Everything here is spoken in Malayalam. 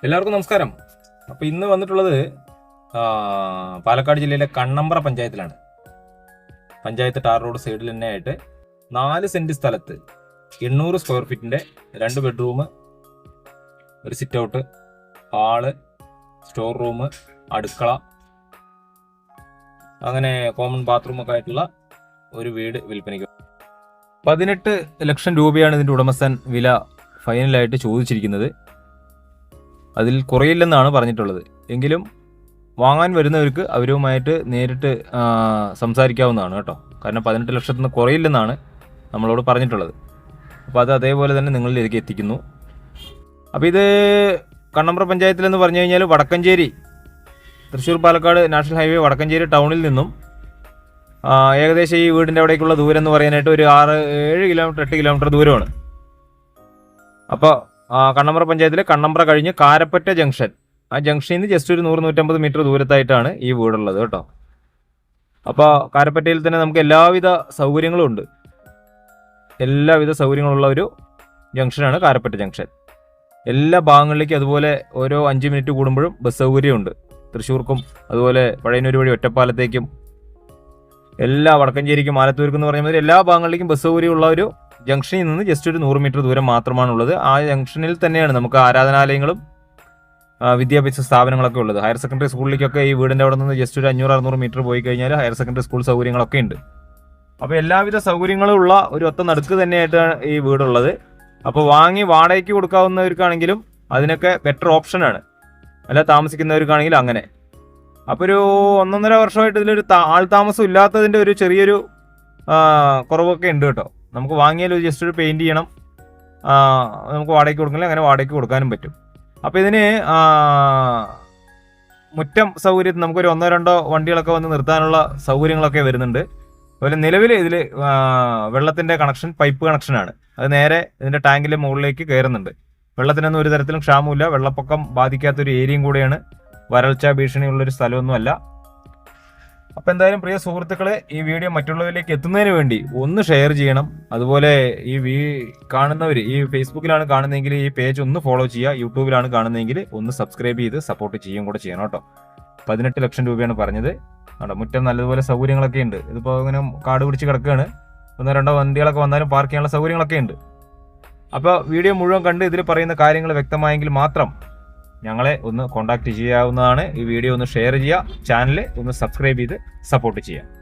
എല്ലാവർക്കും നമസ്കാരം. അപ്പോൾ ഇന്ന് വന്നിട്ടുള്ളത് പാലക്കാട് ജില്ലയിലെ കണ്ണമ്പ്ര പഞ്ചായത്തിലാണ്. പഞ്ചായത്ത് ടാർ റോഡ് സൈഡിൽ തന്നെ ആയിട്ട് 4 സെന്റ് സ്ഥലത്ത് 800 സ്ക്വയർ ഫീറ്റിന്റെ 2 ബെഡ്റൂം, ഒരു sit out, hall, store room, അടുക്കള, അങ്ങനെ കോമൺ ബാത്റൂം ഒക്കെ ആയിട്ടുള്ള ഒരു വീട് വിൽപ്പനയ്ക്ക്. 18 ലക്ഷം രൂപയാണ് ഇതിന്റെ ഉടമസ്ഥൻ വില ഫൈനലായിട്ട് ചോദിച്ചിരിക്കുന്നത്. അതിൽ കുറയില്ലെന്നാണ് പറഞ്ഞിട്ടുള്ളത്. എങ്കിലും വാങ്ങാൻ വരുന്നവർക്ക് അവരുമായിട്ട് നേരിട്ട് സംസാരിക്കാവുന്നതാണ് കേട്ടോ. കാരണം 18 ലക്ഷത്തിൽ നിന്ന് കുറയില്ലെന്നാണ് നമ്മളോട് പറഞ്ഞിട്ടുള്ളത്. അപ്പോൾ അത് അതേപോലെ തന്നെ നിങ്ങളിലേക്ക് എത്തിക്കുന്നു. അപ്പോൾ ഇത് കണ്ണമ്പ്ര പഞ്ചായത്തിലെന്ന് പറഞ്ഞു കഴിഞ്ഞാൽ വടക്കഞ്ചേരി, തൃശ്ശൂർ പാലക്കാട് നാഷണൽ ഹൈവേ വടക്കഞ്ചേരി ടൗണിൽ നിന്നും ഏകദേശം ഈ വീടിൻ്റെ അവിടേക്കുള്ള ദൂരം എന്ന് പറയാനായിട്ട് ഒരു 6-7 കിലോമീറ്റർ 8 കിലോമീറ്റർ ദൂരമാണ്. അപ്പോൾ കണ്ണമ്പ്ര പഞ്ചായത്തിലെ കണ്ണമ്പ്ര കഴിഞ്ഞ് കാരപ്പറ്റ ജംഗ്ഷൻ, ആ ജംഗ്ഷനിൽ നിന്ന് ജസ്റ്റ് ഒരു 100-150 മീറ്റർ ദൂരത്തായിട്ടാണ് ഈ വീടുള്ളത് കേട്ടോ. അപ്പോൾ കാരപ്പറ്റയിൽ തന്നെ നമുക്ക് എല്ലാവിധ സൗകര്യങ്ങളും ഉണ്ട്. എല്ലാവിധ സൗകര്യങ്ങളുള്ള ഒരു ജംഗ്ഷനാണ് കാരപ്പറ്റ ജംഗ്ഷൻ. എല്ലാ ഭാഗങ്ങളിലേക്കും അതുപോലെ ഓരോ 5 മിനിറ്റ് കൂടുമ്പോഴും ബസ് സൗകര്യമുണ്ട്. തൃശ്ശൂർക്കും അതുപോലെ പഴയന്നൂർ വഴി ഒറ്റപ്പാലത്തേക്കും, എല്ലാ വടക്കഞ്ചേരിക്കും ആലത്തൂർക്കും എന്ന് പറയുമ്പോൾ എല്ലാ ഭാഗങ്ങളിലേക്കും ബസ് സൗകര്യമുള്ള ഒരു ജംഗ്ഷനിൽ നിന്ന് ജസ്റ്റ് ഒരു 100 മീറ്റർ ദൂരം മാത്രമാണുള്ളത്. ആ ജംഗ്ഷനിൽ തന്നെയാണ് നമുക്ക് ആരാധനാലയങ്ങളും വിദ്യാഭ്യാസ സ്ഥാപനങ്ങളൊക്കെ ഉള്ളത്. ഹയർ സെക്കൻഡറി സ്കൂളിലേക്കൊക്കെ ഈ വീടിൻ്റെ അവിടെ നിന്ന് ജസ്റ്റ് ഒരു 500-600 മീറ്റർ പോയി കഴിഞ്ഞാൽ ഹയർ സെക്കൻഡറി സ്കൂൾ സൗകര്യങ്ങളൊക്കെ ഉണ്ട്. അപ്പോൾ എല്ലാവിധ സൗകര്യങ്ങളും ഉള്ള ഒരു ഒത്ത നടുക്ക് തന്നെയായിട്ടാണ് ഈ വീടുള്ളത്. അപ്പോൾ വാങ്ങി വാടകയ്ക്ക് കൊടുക്കാവുന്നവർക്കാണെങ്കിലും അതിനൊക്കെ ബെറ്റർ ഓപ്ഷനാണ്. അല്ല താമസിക്കുന്നവർക്കാണെങ്കിൽ അങ്ങനെ. അപ്പോൾ ഒരു 1.5 വർഷമായിട്ട് ഇതിലൊരു ആൾ താമസം ഇല്ലാത്തതിൻ്റെ ഒരു ചെറിയൊരു കുറവൊക്കെ ഉണ്ട് കേട്ടോ. നമുക്ക് വാങ്ങിയാൽ ജസ്റ്റ് ഒരു പെയിൻറ് ചെയ്യണം, നമുക്ക് വാടകയ്ക്ക് കൊടുക്കണമെങ്കിൽ അങ്ങനെ വാടകയ്ക്ക് കൊടുക്കാനും പറ്റും. അപ്പോൾ ഇതിന് മുറ്റം സൗകര്യത്തിൽ നമുക്കൊരു 1-2 വണ്ടികളൊക്കെ വന്ന് നിർത്താനുള്ള സൗകര്യങ്ങളൊക്കെ വരുന്നുണ്ട്. അതുപോലെ നിലവിൽ ഇതിൽ വെള്ളത്തിൻ്റെ കണക്ഷൻ പൈപ്പ് കണക്ഷനാണ്. അത് നേരെ ഇതിൻ്റെ ടാങ്കിൻ്റെ മുകളിലേക്ക് കയറുന്നുണ്ട്. വെള്ളത്തിനൊന്നും ഒരു തരത്തിലും ക്ഷാമമില്ല. വെള്ളപ്പൊക്കം ബാധിക്കാത്തൊരു ഏരിയയും കൂടെയാണ്. വരൾച്ച ഭീഷണിയുള്ളൊരു സ്ഥലമൊന്നുമല്ല. അപ്പോൾ എന്തായാലും പ്രിയ സുഹൃത്തുക്കളെ, ഈ വീഡിയോ മറ്റുള്ളവരിലേക്ക് എത്തുന്നതിന് വേണ്ടി ഒന്ന് ഷെയർ ചെയ്യണം. അതുപോലെ ഈ കാണുന്നവർ ഈ ഫേസ്ബുക്കിലാണ് കാണുന്നതെങ്കിൽ ഈ പേജ് ഒന്ന് ഫോളോ ചെയ്യുക. യൂട്യൂബിലാണ് കാണുന്നതെങ്കിൽ ഒന്ന് സബ്സ്ക്രൈബ് ചെയ്ത് സപ്പോർട്ട് ചെയ്യുകയും കൂടെ ചെയ്യണം കേട്ടോ. 18 ലക്ഷം രൂപയാണ് പറഞ്ഞത്. അവിടെ മുറ്റം നല്ലതുപോലെ സൗകര്യങ്ങളൊക്കെ ഉണ്ട്. ഇതിപ്പോൾ ഇങ്ങനെ കാട് പിടിച്ച് കിടക്കുകയാണ്. 1-2 വണ്ടികളൊക്കെ വന്നാലും പാർക്ക് ചെയ്യാനുള്ള സൗകര്യങ്ങളൊക്കെ ഉണ്ട്. അപ്പോൾ വീഡിയോ മുഴുവൻ കണ്ട് ഇതിൽ പറയുന്ന കാര്യങ്ങൾ വ്യക്തമായെങ്കിൽ മാത്രം ഞങ്ങളെ ഒന്ന് കോൺടാക്ട് ചെയ്യാവുന്നതാണ്. ഈ വീഡിയോ ഒന്ന് ഷെയർ ചെയ്യുക, ചാനൽ ഒന്ന് സബ്സ്ക്രൈബ് ചെയ്ത് സപ്പോർട്ട് ചെയ്യുക.